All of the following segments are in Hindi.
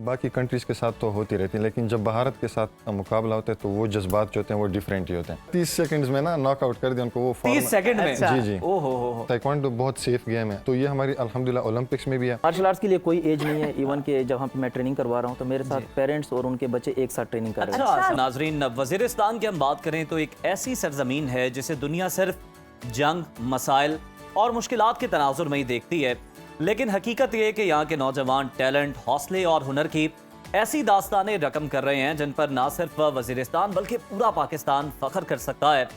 बाकी कंट्रीज़ के साथ तो होती रहती है, लेकिन जब भारत के साथ मुकाबला होता है तो वो जज्बात जो होते हैं वो डिफरेंट ही होते हैं। 30 सेकंड्स में ना नॉकआउट कर दिया उनको वो 30 सेकंड में। अच्छा। जी जी। ओहो। ताइक्वांडो बहुत सेफ गेम है, तो ये हमारी अल्हम्दुलिल्लाह ओलंपिक्स में भी है। मार्शल आर्ट्स के लिए कोई एज नहीं है। इवन के जब मैं ट्रेनिंग करवा रहा हूँ तो मेरे साथ पेरेंट्स और उनके बच्चे एक साथ ट्रेनिंग कर रहे हैं। अच्छा नाजरीन, वजीरिस्तान की हम बात करें तो एक ऐसी सरजमीन है जिसे दुनिया सिर्फ जंग, मसाइल और मुश्किलात के तनाजुर में ही देखती है, लेकिन हकीकत ये है कि यहाँ के नौजवान टैलेंट, हौसले और हुनर की ऐसी दास्तानें रकम कर रहे हैं जिन पर ना सिर्फ वजीरिस्तान बल्कि पूरा पाकिस्तान फख्र कर सकता है।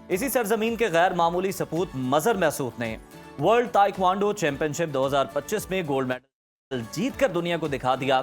इसी सरजमीन के गैर मामूली सपूत मजहर महसूद ने वर्ल्ड ताइक्वांडो चैंपियनशिप 2025 में गोल्ड मेडल जीत कर दुनिया को दिखा दिया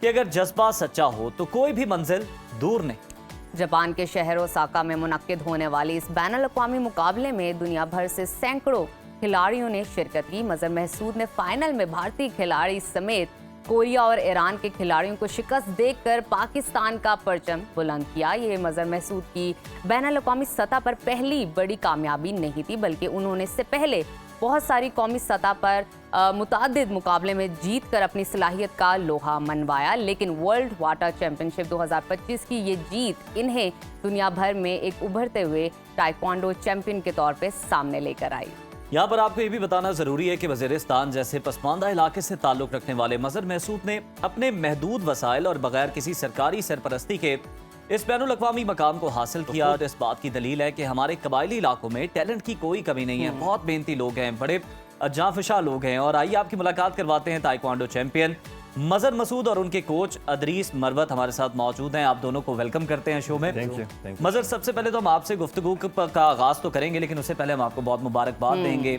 कि अगर जज्बा सच्चा हो तो कोई भी मंजिल दूर नहीं। जापान के शहर ओसाका में मुनक्किद होने वाली इस बैनुल-अक़वामी मुकाबले में दुनिया भर से सैकड़ों खिलाड़ियों ने शिरकत की। मजहर महसूद ने फाइनल में भारतीय खिलाड़ी समेत कोरिया और ईरान के खिलाड़ियों को शिकस्त देकर पाकिस्तान का परचम बुलंद किया। ये मजहर महसूद की बैनुल-अक़वामी सतह पर पहली बड़ी कामयाबी नहीं थी, बल्कि उन्होंने इससे पहले बहुत सारी कौमी सतह पर मुतादिद मुकाबले में जीत कर अपनी सलाहियत का लोहा मनवाया। लेकिन वर्ल्ड वाटर चैंपियनशिप 2025 की ये जीत इन्हें दुनिया भर में एक उभरते हुए ताइक्वांडो चैंपियन के तौर पे सामने लेकर आई। यहाँ पर आपको ये भी बताना जरूरी है कि वजीरिस्तान जैसे पसमानदा इलाके से ताल्लुक रखने वाले मजहर महसूद ने अपने महदूद वसाइल और बगैर किसी सरकारी सरपरस्ती के इस बैनुल-अक़वामी मकाम को हासिल किया। इस बात की दलील है कि हमारे कबायली इलाकों में टैलेंट की कोई कमी नहीं है। बहुत मेहनती लोग हैं, बड़े जाफिशा लोग हैं। और आइए आपकी मुलाकात करवाते हैं ताइक्वांडो चैंपियन मजहर मसूद और उनके कोच अदरीस मरवत हमारे साथ मौजूद हैं। आप दोनों को वेलकम करते हैं शो में। Thank you. मजहर, सबसे पहले तो हम आपसे गुफ्तगू का आगाज तो करेंगे, लेकिन उससे पहले हम आपको बहुत मुबारकबाद देंगे।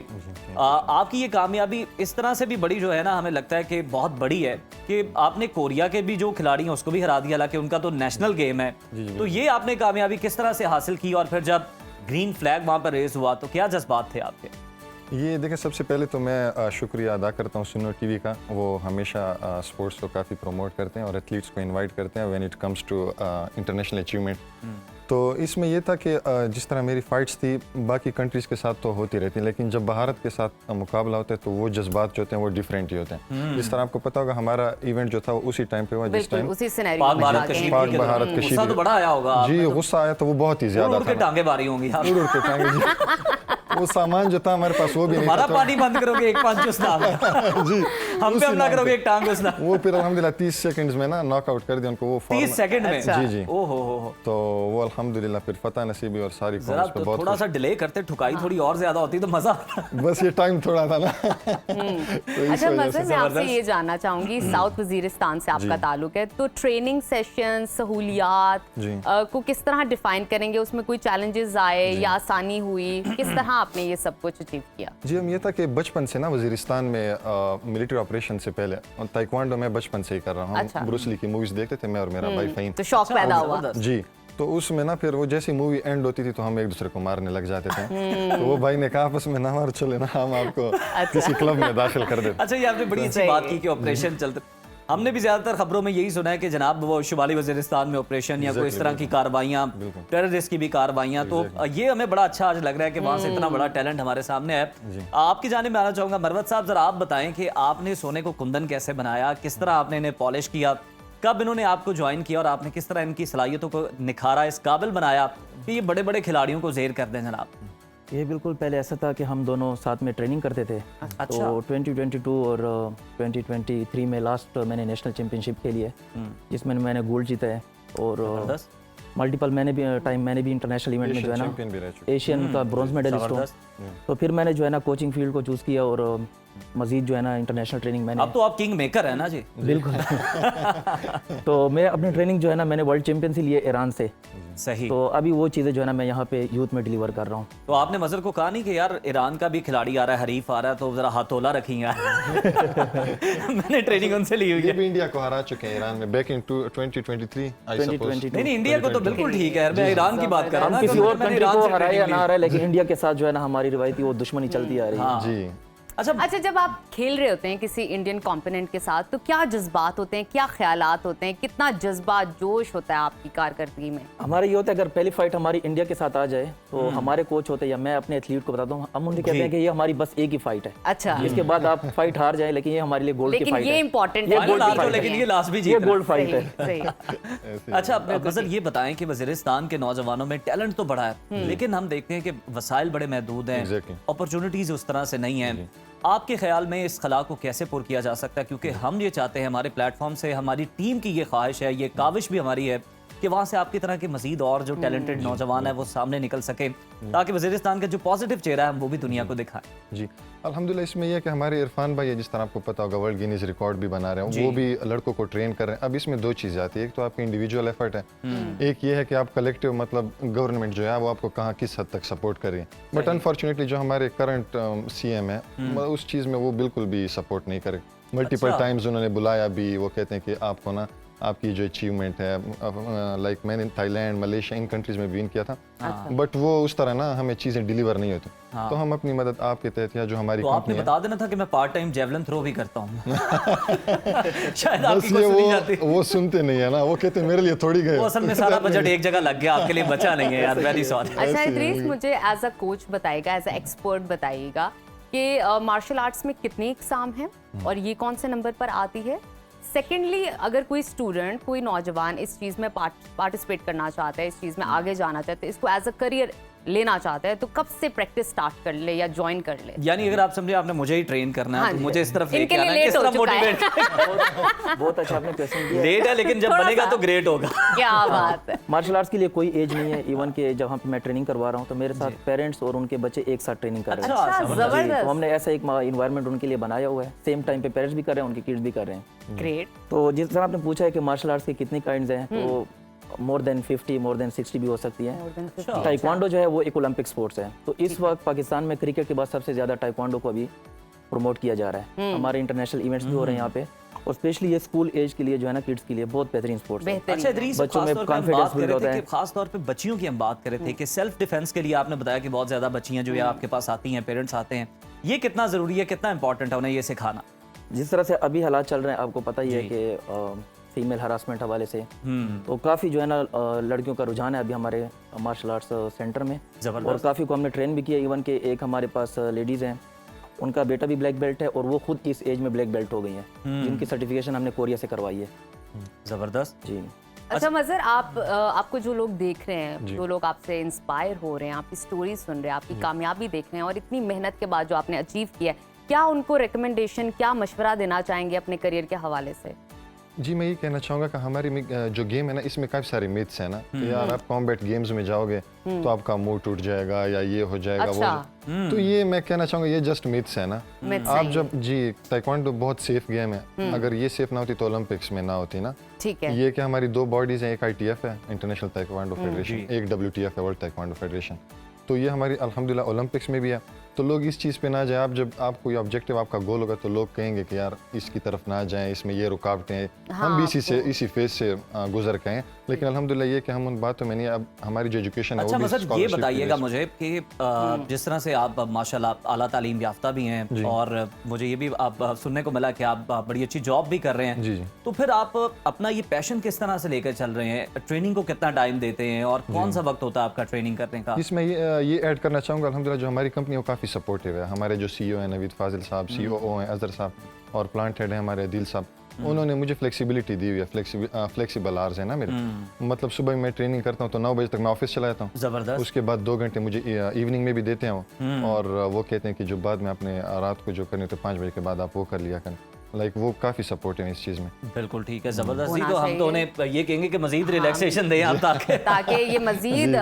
आपकी ये कामयाबी इस तरह से भी बड़ी जो है ना, हमें लगता है कि बहुत बड़ी है कि आपने कोरिया के भी जो खिलाड़ी हैं उसको भी हरा दिया, हालांकि उनका तो नेशनल गेम है। तो ये आपने कामयाबी किस तरह से हासिल की, और फिर जब ग्रीन फ्लैग वहां पर रेज हुआ तो क्या जज्बात थे आपके? ये देखें, सबसे पहले तो मैं शुक्रिया अदा करता हूँ सुनो टीवी का। वो हमेशा स्पोर्ट्स को काफ़ी प्रमोट करते हैं और एथलीट्स को इनवाइट करते हैं when it comes to international achievement. तो इसमें ये था कि जिस तरह मेरी फाइट्स थी बाकी कंट्रीज़ के साथ तो होती रहती है, लेकिन जब भारत के साथ मुकाबला होता है तो वो जज्बात जो होते हैं वो डिफरेंट ही होते हैं। जिस तरह आपको पता होगा हमारा इवेंट जो था वो उसी टाइम पे हुआ जिस टाइम पाक भारत कशीद तो बड़ा आया होगा जी। गुस्सा आया तो वो बहुत ही ज्यादा था। टांगे बारी होंगी उड़ के टांगे जी। वो सामान जो था हमारे पास वो भी नहीं हमारा था। पानी बंद करोगे एक पंच उसना जी, हम पे हमला करोगे एक टांग उसना। वो फिर अल्हम्दुलिल्लाह 30 सेकंड्स में ना नॉकआउट कर दिया उनको वो 30 सेकंड में। जी जी। ओहो तो वो अल्हम्दुलिल्लाह फिर फतह नसीबी और सारी जरा कौम्स पे बहुत थोड़ा सा डिले करते, ठुकाई थोड़ी और ज्यादा होती तो मजा। बस ये टाइम थोड़ा था ना। तो इस अच्छा वजह मजहर, से मैं आपसे ये जानना चाहूंगी, साउथ वजीरिस्तान से आपका ताल्लुक है, तो ट्रेनिंग सेशन, सहूलियात को किस तरह डिफाइन करेंगे? उसमें कोई चैलेंजेस आए या आसानी हुई? किस तरह आपने ये सब कुछ अचीव किया? जी, हम ये था कि बचपन से ना वजीरिस्तान में मिलिट्री ऑपरेशन से पहले और ताइक्वांडो मैं बचपन से ही कर रहा हूँ। अच्छा। ब्रूस ली की मूवीज देखते थे मैं और मेरा भाई फ़हीम। तो शौक पैदा हुआ। जी, तो उसमें ना फिर वो जैसी मूवी एंड होती थी तो हम एक दूसरे को मारने लग जाते थे। तो वो भाई ने कहा आपस में ना मार, चले ना हम आपको किसी क्लब में दाखिल कर देते। अच्छा, ये आपने बड़ी अच्छी बात की कि ऑपरेशन चलते। हमने भी ज्यादातर खबरों में यही सुना है कि जनाब वो शुमाली वजीरिस्तान में ऑपरेशन या कोई इस तरह की कार्रवाइयाँ, टेररिस्ट की भी कार्रवाइयाँ, तो ये हमें बड़ा अच्छा आज लग रहा है कि वहाँ से इतना बड़ा टैलेंट हमारे सामने है। आपकी जानिब में आना चाहूंगा मरवत साहब, जरा आप बताएं कि आपने सोने को कुंदन कैसे बनाया, किस तरह आपने इन्हें पॉलिश किया, कब इन्होंने आपको ज्वाइन किया और आपने किस तरह इनकी सलाहियतों को निखारा, इस काबिल बनाया कि ये बड़े बड़े खिलाड़ियों को ज़ेर कर दें जनाब? ये बिल्कुल पहले ऐसा था कि हम दोनों साथ में ट्रेनिंग करते थे। अच्छा। तो 2022 और 2023 में लास्ट मैंने नेशनल चैंपियनशिप खेली है, जिसमें मैंने गोल्ड जीता है और मल्टीपल मैंने भी इंटरनेशनल इवेंट में जो है ना एशियन का ब्रॉन्ज मेडलिस्ट हूँ। तो फिर मैंने जो है ना कोचिंग फील्ड को चूज़ किया और मजीद जो है ना इंटरनेशनल ट्रेनिंग मैंने। अब तो आप किंग मेकर है ना जी। बिल्कुल। तो मैं अपनी ट्रेनिंग जो है ना मैंने वर्ल्ड चैंपियन से लिए ईरान से। सही। तो अभी वो चीज़ें जो है ना मैं यहाँ पे यूथ में डिलीवर कर रहा हूँ। तो आपने मजहर को कहा नहीं कि यार ईरान का भी खिलाड़ी आ रहा है, हरीफ आ रहा है, तो जरा हथौला रखी यार। मैंने ट्रेनिंग उनसे ली हुई ये है। भी इंडिया को हरा चुके हैं ईरान में बैक इन 2023 आई सपोज। नहीं, इंडिया को तो बिल्कुल ठीक है, मैं ईरान की बात कर रहा हूँ। हम किसी और कंट्री को हराए या ना हराए, लेकिन इंडिया के साथ जो है ना हमारी रिवायती वो दुश्मनी चलती आ रही है। जी, अच्छा, जब आप खेल रहे होते हैं किसी इंडियन कॉम्पोनेंट के साथ तो क्या जज्बात होते हैं, क्या ख्यालात होते हैं, कितना जज्बा जोश होता है आपकी कारकर्दगी में? हमारा ये होता है, अगर पहली फाइट हमारी इंडिया के साथ आ जाए तो हमारे कोच होते हैं या मैं अपने एथलीट को बताता हूँ, हम उन्हें कहते हैं कि ये हमारी बस एक ही फाइट है। अच्छा, इसके बाद आप फाइट हार जाए लेकिन ये हमारे लिए गोल्ड की लेकिन फाइट ये है। इम्पोर्टेंट ये है, गोल्ड हार फाइट जाओ, है। लेकिन ये लास्ट भी ये जीतना। गोल्ड फाइट है। सही। अच्छा, गजल ये बताएं कि वजीरिस्तान के नौजवानों में टैलेंट तो बड़ा है, लेकिन हम देखते हैं कि वसाइल बड़े महदूद हैं, Exactly. अपॉर्चुनिटीज उस तरह से नहीं हैं। आपके ख्याल में इस खला को कैसे पुर किया जा सकता है? क्योंकि हम ये चाहते हैं, हमारे प्लेटफॉर्म से हमारी टीम की ये ख्वाहिश है, ये काविश भी हमारी है कि वहाँ से आपकी तरह के मजीद और जो टैलेंटेड नौजवान है वो सामने निकल सके, ताकि वजीरिस्तान का जो पॉजिटिव चेहरा है हम वो भी दुनिया को दिखाएं। जी अल्हम्दुलिल्लाह। इसमें यह है कि हमारे इरफान भाई है, जिस तरह आपको पता होगा वर्ल्ड गिनीज रिकॉर्ड भी बना रहे हैं, वो भी लड़कों को ट्रेन कर रहे हैं। अब इसमें दो चीज़ आती है, एक तो आपकी इंडिविजुअल एफर्ट है, एक ये है कि आप कलेक्टिव मतलब गवर्नमेंट जो है वो आपको कहाँ किस हद तक सपोर्ट कर रही है। बट अनफॉर्चुनेटली जो हमारे करंट सीएम है उस चीज़ में वो बिल्कुल भी सपोर्ट नहीं करे। मल्टीपल टाइम्स उन्होंने बुलाया भी, वो कहते हैं कि आपको ना आपकी जो अचीवमेंट है, लाइक मैंने थाईलैंड मलेशिया इन कंट्रीज में विन किया था, बट वो उस तरह ना हमें चीज़ें डिलीवर नहीं होती। तो हम अपनी मदद आपके तहत या जो हमारी तो आपने कंपनी बता देना था कि मैं पार्ट टाइम जेवलिन थ्रो भी करता हूँ। शायद बस आपकी ये कोई सुनी जाती। वो सुनते नहीं है ना, वो कहते हैं मेरे लिए थोड़ी गए। वो असल में सारा बजट एक जगह लग गया, आपके लिए बचा नहीं है यार। Very sorry. अच्छा इद्रीस, मुझे एज अ कोच बताइएगा, एज अ एक्सपर्ट बताइएगा कि मार्शल आर्ट्स में कितने एग्जाम हैं और ये कौन से नंबर पर आती है? सेकेंडली, अगर कोई स्टूडेंट, कोई नौजवान इस चीज़ में पार्टिसिपेट करना चाहता है, इस चीज़ में आगे जाना चाहता है, इसको एज अ करियर लेना चाहता है, तो कब से प्रैक्टिस स्टार्ट कर ले या ज्वाइन कर ले? यानी अगर आप समझे आपने मुझे ही ट्रेन करना है, हाँ तो जी। मुझे इस तरफ इनके लेके लिए आना है, लेट किस हो तरफ चुका है। मोटिवेट। बहुत अच्छा आपने क्वेश्चन किया। लेट है लेकिन जब बनेगा तो ग्रेट होगा। क्या बात है। मार्शल आर्ट्स के लिए कोई एज नहीं है। इवन के जहाँ पे मैं ट्रेनिंग करवा रहा हूँ तो मेरे साथ पेरेंट्स और उनके बच्चे एक साथ ट्रेनिंग कर रहे हैं। अच्छा, जी, जबरदस्त। तो हमने ऐसा एक इन्वायरमेंट उनके लिए बनाया हुआ है। सेम टाइम पे पेरेंट्स भी कर रहे हैं, उनके किड्स भी कर रहे हैं। ग्रेट। तो जिस तरह आपने पूछा है कि मार्शल आर्ट्स के कितनी काइंड्स हैं, तो मोर देन 50, मोर देन 60 भी हो सकती है। ताइक्वांडो जो है वो एक ओलंपिक स्पोर्ट्स है। तो इस वक्त पाकिस्तान में क्रिकेट के बाद सबसे ज़्यादा ताइक्वांडो को अभी प्रमोट किया जा रहा है। हमारे इंटरनेशनल इवेंट्स भी हो रहे हैं यहाँ पे, और स्पेशली ये स्कूल एज के लिए जो है ना, किड्स के लिए बहुत बेहतरीन स्पोर्ट्स है। अच्छा इदरीस, बच्चों में खास तौर पे हम confidence बात कर build रहे होता थे है। कि खास तौर पे बच्चियों की हम बात कर रहे थे कि सेल्फ डिफेंस के लिए आपने बताया कि बहुत ज़्यादा बच्चियाँ जो है आपके पास आती हैं, पेरेंट्स आते हैं, ये कितना ज़रूरी है, कितना इंपॉर्टेंट है उन्हें ये सिखाना? जिस तरह से अभी हालात चल रहे हैं, आपको पता ही है कि फीमेल हरासमेंट हवाले से तो काफ़ी जो है ना लड़कियों का रुझान है अभी हमारे मार्शल आर्ट्स सेंटर में, और काफ़ी को हमने ट्रेन भी किया। इवन के एक हमारे पास लेडीज़ हैं, उनका बेटा भी ब्लैक बेल्ट है और वो खुद इस एज में ब्लैक बेल्ट हो गई हैं, जिनकी सर्टिफिकेशन हमने कोरिया से करवाई है। ज़बरदस्त जी। अच्छा मज़र, आपको जो लोग देख रहे हैं, जो लोग आपसे इंस्पायर हो रहे हैं, आपकी स्टोरी सुन रहे हैं, आपकी कामयाबी देख रहे हैं, और इतनी मेहनत के बाद जो आपने अचीव किया है, क्या उनको रिकमेंडेशन, क्या मशवरा देना चाहेंगे अपने करियर के हवाले से? जी मैं ये कहना चाहूँगा कि हमारी जो गेम है ना, इसमें काफ़ी सारे मिथ्स हैं ना कि यार आप कॉम्बैट गेम्स में जाओगे तो आपका मुंह टूट जाएगा या ये हो जाएगा, अच्छा। वो तो ये मैं कहना चाहूँगा ये जस्ट मिथ्स है ना। आप जब जी ताइक्वांडो बहुत सेफ गेम है, अगर ये सेफ ना होती तो ओलंपिक्स में ना होती ना। ठीक है। ये कि हमारी दो बॉडीज हैं, एक ITF है इंटरनेशनल ताइक्वांडो फेडरेशन, एक WTF है वर्ल्ड ताइक्वांडो फेडरेशन। तो ये हमारी अल्हम्दुलिल्लाह ओलंपिक्स में भी है। तो लोग इस चीज़ पे ना जाए। आप जब आप कोई ऑब्जेक्टिव आपका गोल होगा तो लोग कहेंगे कि यार इसकी तरफ ना जाएं, इसमें ये रुकावटें हैं। हम भी इसी फेज से गुजर के हैं, लेकिन अल्हम्दुलिल्लाह ये कि हम उन बातों में नहीं। अब हमारी जो एजुकेशन है अच्छा वो भी मतलब ये scholarship बताइएगा की मुझे कि जिस तरह से आप माशाल्लाह आला तालीम याफ्ता भी हैं, और मुझे ये भी आप सुनने को मिला कि आप बड़ी अच्छी जॉब भी कर रहे हैं। जी। तो फिर आप अपना ये पैशन किस तरह से लेकर चल रहे हैं? ट्रेनिंग को कितना टाइम देते हैं और कौन सा वक्त होता है आपका ट्रेनिंग करने का? इसमें ये ऐड करना चाहूँगा, अल्हम्दुलिल्लाह जो हमारी कंपनी है वो काफ़ी सपोर्टिव है। हमारे जो CEO हैं नवीद फाजिल साहब, COO हैं अजहर साहब, और प्लांट हेड है हमारे दिल साहब, उन्होंने मुझे फ्लेक्सिबिलिटी दी हुई है। फ्लेक्सिबल आवर्स है ना मेरे, मतलब सुबह मैं ट्रेनिंग करता हूँ तो 9 बजे तक मैं ऑफिस चला जाता हूँ। जबरदस्त। उसके बाद 2 घंटे मुझे इवनिंग में भी देते हैं वो, और वो कहते हैं कि जो बाद में आपने रात को जो करनी तो 5 बजे के बाद आप वो कर लिया करें। लाइक वो काफ़ी सपोर्टिव है इस चीज़ में। बिल्कुल ठीक है, जबरदस्त। होना तो हम तो चाहिए। उन्हें ये कहेंगे कि मजीद रिलैक्सेशन दें आप, ताकि ये मजीद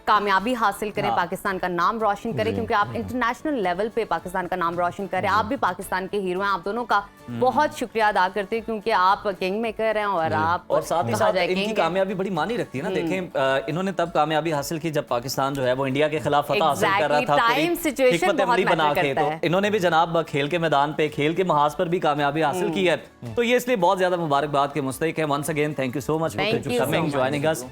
कामयाबी हासिल करें, पाकिस्तान का नाम रोशन करें, क्योंकि आप इंटरनेशनल लेवल पे पाकिस्तान का नाम रोशन करें। आप भी पाकिस्तान के हीरो हैं। आप दोनों का बहुत शुक्रिया अदा करते हैं, क्योंकि आप किंग मेकर हैं और आप और साथ ही कहा साथ जाए इनकी king हैं। कामयाबी बड़ी मानी रखती है ना। देखें इन्होंने तब कामयाबी हासिल की जब पाकिस्तान जो है वो इंडिया के खिलाफ फतह हासिल कर रहा था। Exactly, time situation हिकमत अमली बहुत बना matter के करता तो है। इन्होंने भी जनाब खेल के मैदान पे, खेल के महाज पर भी कामयाबी हासिल की है। तो ये इसलिए बहुत ज्यादा मुबारकबाद के मुस्तहिक है। Once again thank you so much for Thank you so coming, much. Joining us.